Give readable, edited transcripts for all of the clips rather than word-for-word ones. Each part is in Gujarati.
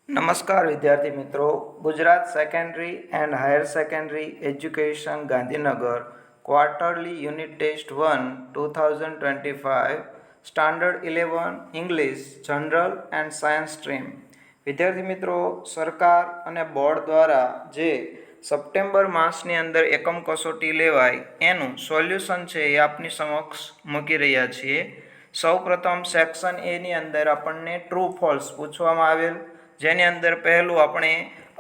નમસ્કાર વિદ્યાર્થી મિત્રો, Gujarat secondary and higher secondary education Gandhinagar quarterly unit test 1 2025 standard 11 English general and science stream. વિદ્યાર્થી મિત્રો, સરકાર અને બોર્ડ દ્વારા જે સપ્ટેમ્બર માસની અંદર એકમ કસોટી લેવાય એનું સોલ્યુશન છે એ આપની સમક્ષ મૂકી રહ્યા છીએ. સૌપ્રથમ સેક્શન એની અંદર આપણને ટ્રુ ફોલ્સ પૂછવામાં આવેલ, જેની અંદર પહેલું આપણે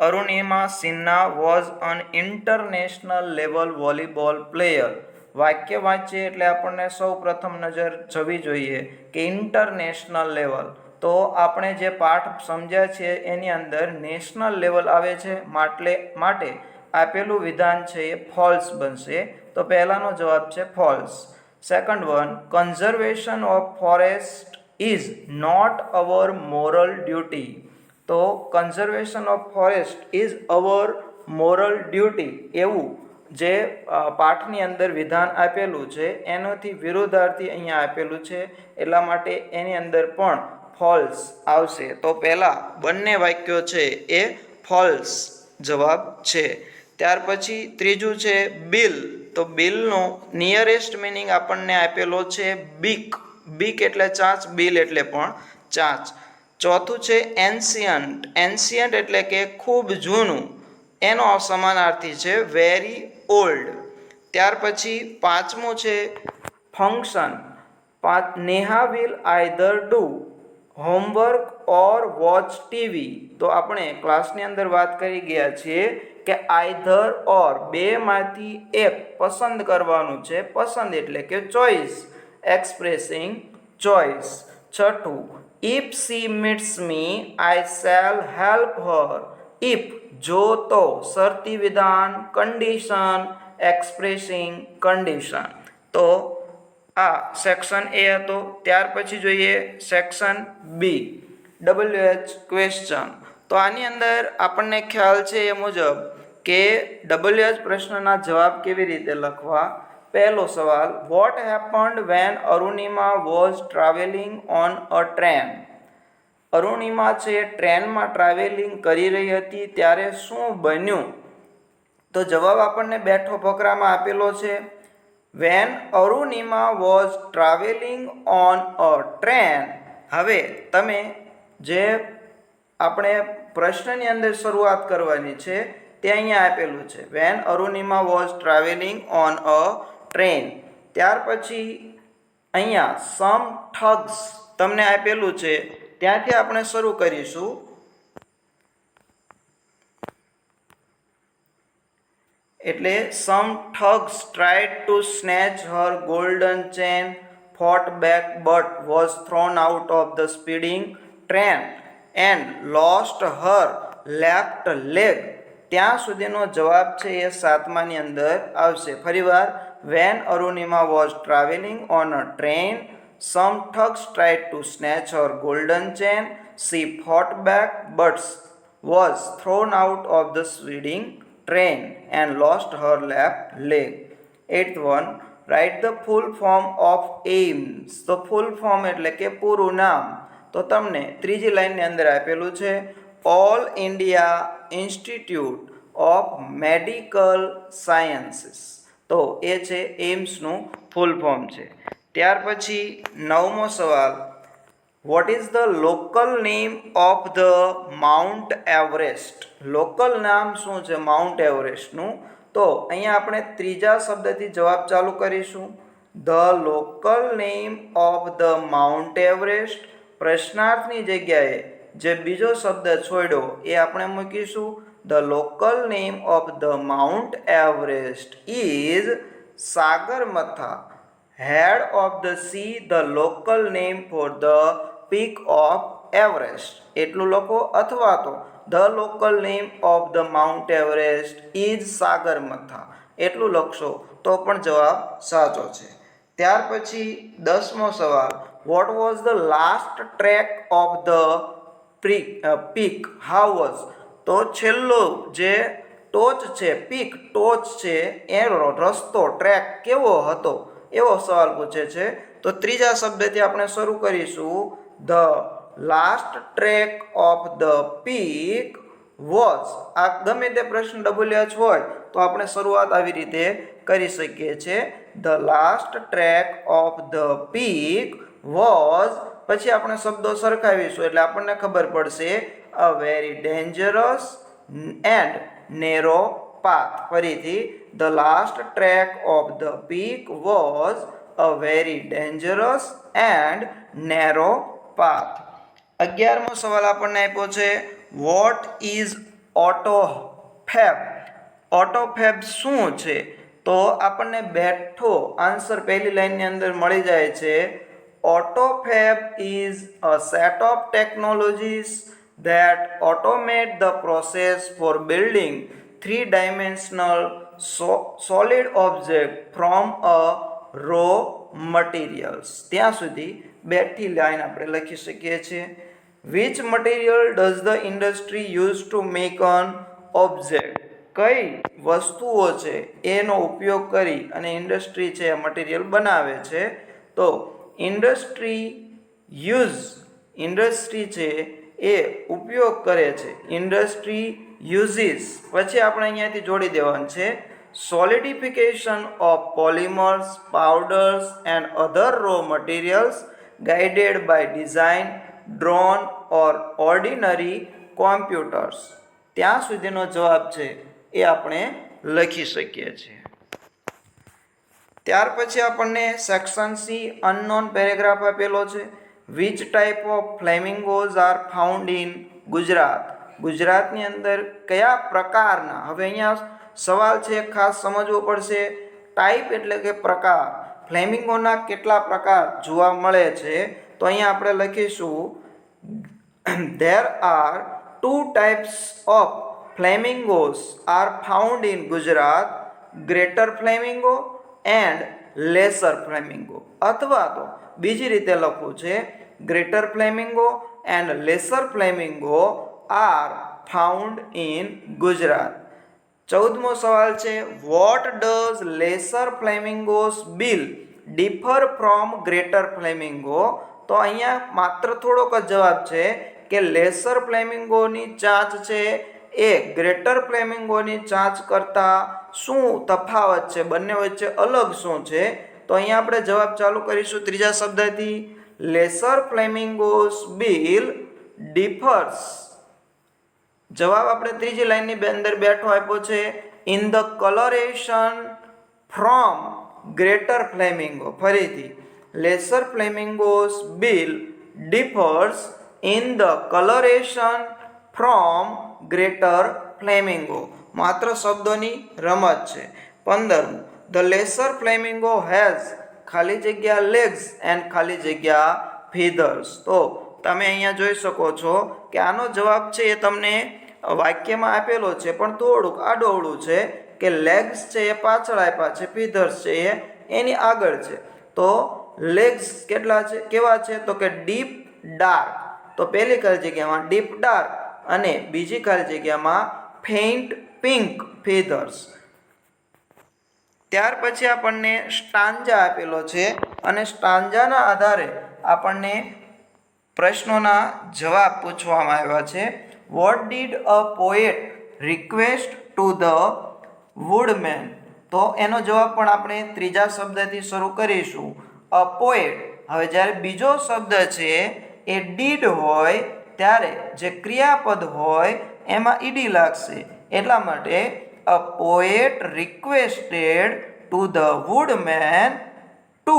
Arunima Sinha was an international level volleyball player. વાક્ય વાંચીએ એટલે આપણને સૌ પ્રથમ નજર જવી જોઈએ કે ઇન્ટરનેશનલ લેવલ, તો આપણે જે પાઠ સમજ્યા છે એની અંદર નેશનલ લેવલ આવે છે, માટે આપેલું વિધાન છે એ ફોલ્સ બનશે. તો પહેલાનો જવાબ છે false. Second one, conservation of forest is not our moral duty. તો conservation of forest is our moral duty એવું જે પાઠની અંદર વિધાન આપેલું છે એનાથી વિરોધાર્થી અહીંયા આપેલું છે, એટલા માટે એની અંદર પણ ફોલ્સ આવશે. તો પહેલાં બંને વાક્યો છે એ ફોલ્સ જવાબ છે. ત્યાર પછી ત્રીજું છે બિલ. તો બિલનો નિયરેસ્ટ મિનિંગ આપણને આપેલો છે બીક. બીક એટલે ચાંચ, બિલ એટલે પણ ચાંચ. ચોથું છે એન્શિયન્ટ. એન્શિયન્ટ એટલે કે ખૂબ જૂનું, એનો સમાનાર્થી છે વેરી ઓલ્ડ. ત્યાર પછી પાંચમું છે function. Neha will either do homework or watch TV. તો આપણે ક્લાસની અંદર વાત કરી ગયા છીએ કે આઈધર ઓર બેમાંથી એક પસંદ કરવાનું છે. પસંદ એટલે કે ચોઇસ, એક્સપ્રેસિંગ ચોઇસ. છઠ્ઠું, if she meets me I shell help her. If જો તો, શરતી વિધાન, કન્ડિશન, એક્સપ્રેસિંગ કન્ડિશન. તો આ સેક્શન એ હતો. ત્યાર પછી જોઈએ સેક્શન બી, WH ક્વેશ્ચન. તો આની અંદર આપણને ખ્યાલ છે એ મુજબ કે WH પ્રશ્નના જવાબ કેવી રીતે લખવા. પહેલો સવાલ, what happened when Arunima was travelling on a train. Arunima છે ટ્રેનમાં ટ્રાવેલિંગ કરી રહી હતી ત્યારે શું બન્યું. તો જવાબ આપણને બેઠો ફકરામાં આપેલો છે. When Arunima was travelling on a train. હવે તમે જે આપણે પ્રશ્નની અંદર શરૂઆત કરવાની છે તે અહીંયા આપેલું છે, when Arunima was travelling on a train. ત્યાર પછી અહીંયા સમ ઠગ્સ તમને આપેલું છે, ત્યાંથી આપણે શરૂ કરીશું. એટલે some thugs tried to snatch her golden chain, fought back but was thrown out of the speeding train and lost her left leg. ત્યાં સુધીનો જવાબ છે એ સાતમાની અંદર આવશે. ફરીવાર, when Arunima was travelling on a train, some thugs tried to snatch her golden chain, she fought back but was thrown out of the speeding train and lost her left leg. 8th one, write the full form of AIIMS. તો ફૂલ ફોર્મ એટલે કે પૂરું નામ. તો તમને ત્રીજી લાઈનની અંદર આપેલું છે all India institute of medical sciences. તો એ છે એઇમ્સનું ફૂલ ફોર્મ છે. ત્યાર પછી નવમો સવાલ, what is the local name of the Mount Everest. Local નામ શું છે માઉન્ટ એવરેસ્ટનું. તો અહીંયા આપણે ત્રીજા શબ્દથી જવાબ ચાલુ કરીશું. The local name of the Mount Everest. પ્રશ્નાર્થની જગ્યાએ જે બીજો શબ્દ છોડ્યો એ આપણે મૂકીશું the local name of the Mount Everest is Sagarmatha. Head of the sea the local name for the peak of Everest. એટલું લખો, અથવા તો the local name of the Mount Everest is Sagarmatha એટલું લખશો તો પણ જવાબ સાચો છે. ત્યાર પછી 10મો સવાલ, what was the last track of the peak how was. તો છેલ્લો જે ટોચ છે, પીક ટોચ છે, એનો રસ્તો ટ્રેક કેવો હતો એવો સવાલ પૂછે છે. તો ત્રીજા શબ્દથી આપણે શરૂ કરીશું the last track of the peak was. આ ગમે તે પ્રશ્ન WH હોય તો આપણે શરૂઆત આવી રીતે કરી શકીએ છીએ. The last track of the peak was, પછી આપણે શબ્દો સરખાવીશું એટલે આપણને ખબર પડશે a very dangerous and narrow path. ફરીથી the last track of the peak was a very dangerous and narrow path. 11મો સવાલ આપણને આપ્યો છે વોટ ઇઝ ઓટોફેબ. ઓટોફેબ શું છે? તો આપણને બેઠો આન્સર પહેલી લાઈનની અંદર મળી જાય છે. Autofab is a set of technologies that automate the process for building three-dimensional solid object from a raw materials. ત્યાં સુધી બેઠી લાઈન આપણે લખી શકીએ છીએ. Which material does the industry use to make an object? કઈ વસ્તુઓ છે એનો ઉપયોગ કરી અને ઇન્ડસ્ટ્રી છે મટીરિયલ બનાવે છે? તો ઇન્ડસ્ટ્રી છે એ ઉપયોગ કરે છે. ઇન્ડસ્ટ્રી યુઝિસ, પછી આપણે અહીંયાથી જોડી દેવાનું છે solidification of polymers, powders and other raw materials guided by design, drone or ordinary computers. ત્યાં સુધીનો જવાબ છે એ આપણે લખી શકીએ છીએ. ત્યાર પછી આપણને સેક્શન સી અનનોન પેરેગ્રાફ આપેલો છે. Which type of flamingos are found in Gujarat. ગુજરાતની અંદર કયા પ્રકારના, હવે અહીંયા સવાલ છે ખાસ સમજવો પડશે. ટાઈપ એટલે કે પ્રકાર, ફ્લેમિંગોના કેટલા પ્રકાર જોવા મળે છે? તો અહીંયા આપણે લખીશું there are two types of flamingos are found in Gujarat, greater flamingo and lesser flamingo. અથવા તો બીજી રીતે લખવું છે greater flamingo and lesser flamingo are found in Gujarat. 14મો સવાલ છે what does lesser flamingos bill differ from greater flamingo. તો અહીંયા માત્ર થોડોક જ જવાબ છે કે લેસર ફ્લેમિંગોની ચાંચ છે એ ગ્રેટર ફ્લેમિંગોની ચાંચ કરતાં શું તફાવત છે, બંને વચ્ચે અલગ શું છે? તો અહીંયા આપણે જવાબ ચાલુ કરીશું ત્રીજા શબ્દથી. Lesser flamingos bill differs. જવાબ આપણે ત્રીજી લાઈનની અંદર બેઠો આપ્યો છે in the coloration from greater flamingo. ફરીથી lesser flamingos bill differs in the coloration from greater flamingo. માત્ર શબ્દોની રમત છે. 15 ધ લેસર ફ્લેમિંગો હેઝ ખાલી જગ્યા લેગ્સ એન્ડ ખાલી જગ્યા ફીધર્સ. તો તમે અહીંયા જોઈ શકો છો કે આનો જવાબ છે એ તમને વાક્યમાં આપેલો છે પણ થોડુંક આડોઅવળું છે કે લેગ્સ છે એ પાછળ આપ્યા છે, ફીધર્સ છે એ એની આગળ છે. તો લેગ્સ કેટલા છે, કેવા છે? તો કે ડીપ ડાર્ક. તો પહેલી ખાલી જગ્યામાં ડીપ ડાર્ક અને બીજી ખાલી જગ્યામાં ફેઇન્ટ પિંક ફીધર્સ. ત્યાર પછી આપણને સ્ટાન્જા આપેલો છે અને સ્ટાન્જાના આધારે આપણને પ્રશ્નોના જવાબ પૂછવામાં આવ્યા છે. What did a poet request two the woodman. તો એનો જવાબ પણ આપણે ત્રીજા શબ્દથી શરૂ કરીશું. અ પોએટ. હવે જ્યારે બીજો શબ્દ છે એ ડીડ હોય ત્યારે જે ક્રિયાપદ હોય એમાં ઈડી લાગશે. એટલા માટે a poet requested to the woodman to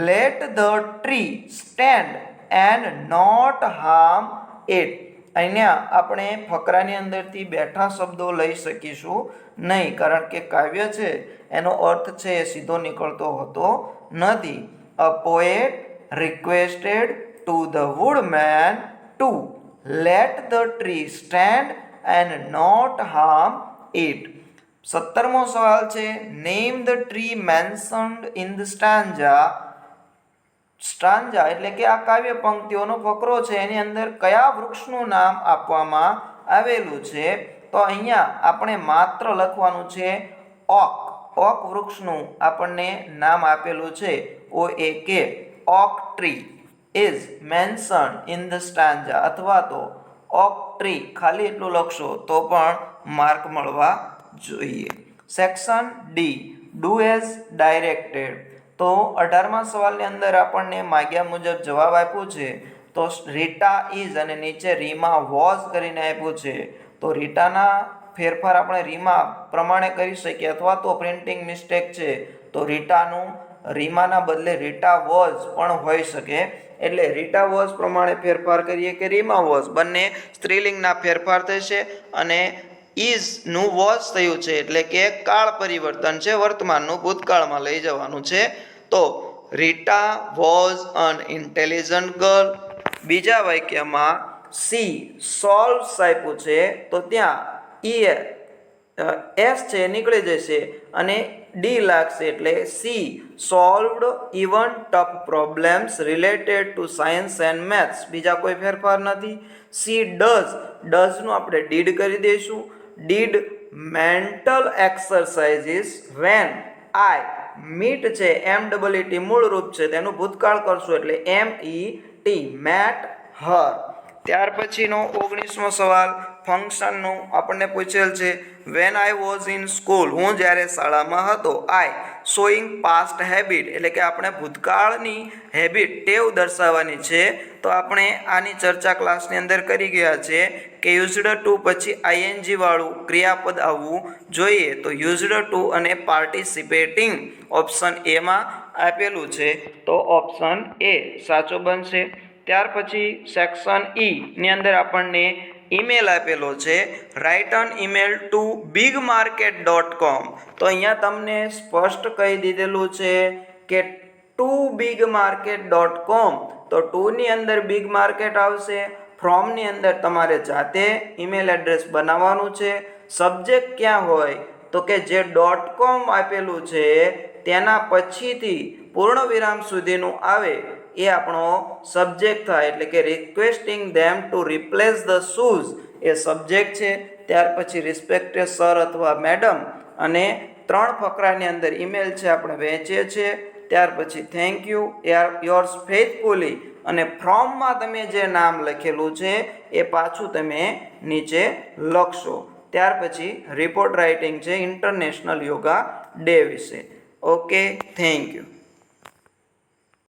let the tree stand and not harm it. અહીંયા આપણે ફકરાની અંદરથી બેઠા શબ્દો લઈ શકીશું નહીં, કારણ કે કાવ્ય છે એનો અર્થ છે એ સીધો નીકળતો હોતો નથી. A poet requested to the woodman to let the tree stand and not harm it. 17મો સવાલ છે name the tree mentioned in the stanza. Stanza એટલે કે આ કાવ્ય પંક્તિઓનો ફકરો છે એની અંદર કયા વૃક્ષનું નામ આપવામાં આવેલું છે? તો અહીંયા આપણે માત્ર લખવાનું છે ઓક. ઓક વૃક્ષનું આપણને નામ આપેલું છે OAK, oak tree. Is mention in the stanza અથવા તો ઓક ટ્રી ખાલી એટલું લખશો તો પણ માર્ક મળવા જોઈએ. Section D do as directed. તો 18મા સવાલની અંદર આપણને માગ્યા મુજબ જવાબ આપ્યો છે. તો રીટા ઇઝ અને નીચે રીમા વોઝ કરીને આપ્યું છે. તો રીટાના ફેરફાર આપણે રીમા પ્રમાણે કરી શકીએ અથવા તો પ્રિન્ટિંગ મિસ્ટેક છે તો રીટાનું રીમાના બદલે રીટા વોઝ પણ હોઈ શકે. એટલે રીટા વોઝ પ્રમાણે ફેરફાર કરીએ કે રીમા વોઝ, બંને સ્ત્રીલિંગના ફેરફાર થશે અને ઇઝ નું વોઝ થયું છે એટલે કે કાળ પરિવર્તન છે, વર્તમાનનું ભૂતકાળમાં લઈ જવાનું છે. તો Rita was an intelligent girl. બીજા વાક્યમાં સી સોલ્વ્સ આપ્યું છે તો ત્યાં એસ છે નીકળી જશે અને ડી લાગશે એટલે C solved even tough problems related to science and maths. બીજા કોઈ ફેરફાર નથી. સી ડઝનું આપણે ડીડ કરી દઈશું. Did mental exercises when I meet છે MET મૂળ રૂપ છે તેનું ભૂતકાળ કરશું એટલે MET મેટ હર. ત્યાર પછીનો 19મો સવાલ ફંક્શનનું આપણને પૂછેલ છે. When I was in school, હું જ્યારે શાળામાં હતો. આઈ શોઈંગ પાસ્ટ હેબિટ એટલે કે આપણે ભૂતકાળની હેબિટ ટેવ દર્શાવવાની છે. તો આપણે આની ચર્ચા ક્લાસની અંદર કરી ગયા છે કે યુઝડ ટુ પછી ING વાળું ક્રિયાપદ આવવું જોઈએ. તો યુઝડ ટુ અને પાર્ટિસિપેટિંગ ઓપ્શન એમાં આપેલું છે તો ઓપ્શન એ સાચો બનશે. ત્યાર પછી સેક્શન ઈ ની અંદર આપણને ઈમેલ આપેલો છે. Write an email to bigmarket.com. તો અહીંયા તમને સ્પષ્ટ કહી દીધેલું છે કે ટુ bigmarket.com. તો ટુની અંદર બિગ માર્કેટ આવશે. ફ્રોમની અંદર તમારે જાતે ઈમેલ એડ્રેસ બનાવવાનું છે. સબ્જેક્ટ ક્યાં હોય તો કે જે .com આપેલું છે તેના પછીથી પૂર્ણ વિરામ સુધીનું આવે એ આપણો સબ્જેક્ટ થાય એટલે કે requesting them to replace the shoes A subject છે. ત્યાર પછી રિસ્પેક્ટેડ સર અથવા મેડમ અને 3 ફકરાની અંદર ઈમેલ છે આપણે વહેંચીએ છીએ. ત્યાર પછી થેન્ક યુ યોર્સ ફેથફુલી અને ફ્રોમમાં તમે જે નામ લખેલું છે એ પાછું તમે નીચે લખશો. ત્યાર પછી રિપોર્ટ રાઇટિંગ છે ઇન્ટરનેશનલ યોગા ડે વિશે. Okay, thank you.